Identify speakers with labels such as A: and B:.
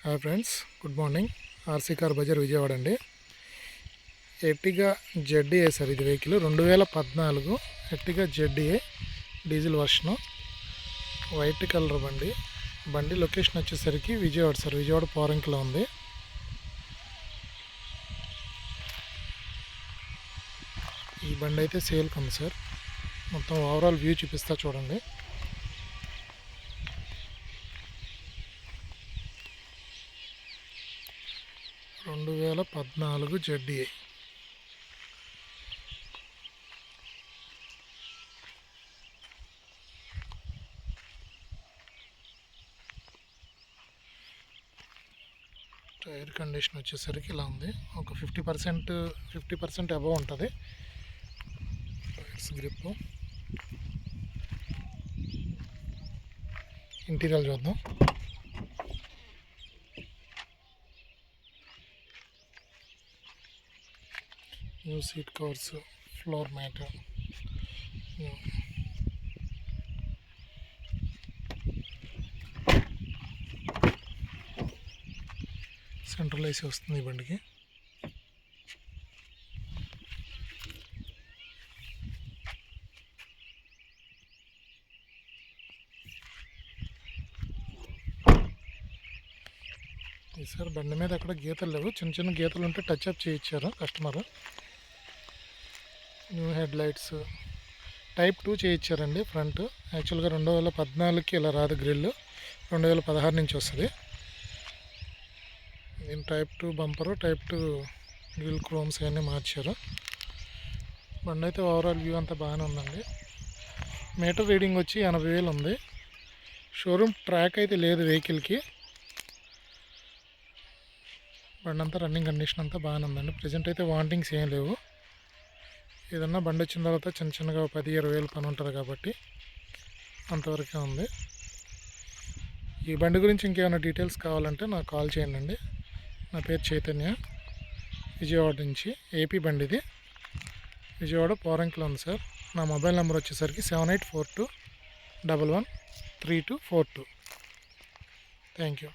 A: Hi friends, good morning. RC car bazaar Vijayawada అండి. Ertiga ZDI sir ఇది vehicle 2014 Ertiga ZDI diesel వర్షను, white colour బండి location వచ్చేసరికి Vijayawada sir, Vijayawada పోరంకిలో ఉంది. ఈ బండి అయితే సేల్కి ఉంది సార్. మొత్తం ఓవరాల్ వ్యూ చూపిస్తా చూడండి. రెండు 2014 జెడ్డీఏ. టైర్ కండిషన్ వచ్చేసరికి ఇలా ఉంది. ఒక 50% అబవ్ ఉంటుంది. Tyres grip. ఇంటీరియర్ చూద్దాం. New seat covers, floor mat, central AC వస్తుంది ఈ బండికి. సార్ బండి మీద అక్కడ గీతలు లేవు, చిన్న చిన్న గీతలు ఉంటే టచ్ అప్ చేయించారు customer. New head lights, type 2 చేయించారండి ఫ్రంట్. యాక్చువల్గా 2014కి ఇలా రాదు గ్రిల్, 2016 నుంచి వస్తుంది. దీని type 2 bumper, type 2 grille chromes అవన్నీ మార్చారు. బండి అయితే ఓవరాల్ వ్యూ అంతా బాగానే ఉందండి. మీటర్ రీడింగ్ వచ్చి 80,000 ఉంది. షోరూమ్ ట్రాక్ అయితే లేదు వెహికల్కి. బండి అంతా రన్నింగ్ కండిషన్ అంతా బాగానే ఉందండి. ప్రజెంట్ అయితే వాంటింగ్స్ ఏం లేవు. ఏదన్నా బండి వచ్చిన తర్వాత చిన్న చిన్నగా 10-20,000 పని ఉంటుంది కాబట్టి అంతవరకే ఉంది. ఈ బండి గురించి ఇంకేమైనా డీటెయిల్స్ కావాలంటే నాకు కాల్ చేయండి. నా పేరు చైతన్య, విజయవాడ నుంచి. ఏపీ బండి ఇది, విజయవాడ పోరంకిలో ఉంది సార్. నా మొబైల్ నెంబర్ వచ్చేసరికి 7842113242. Thank you.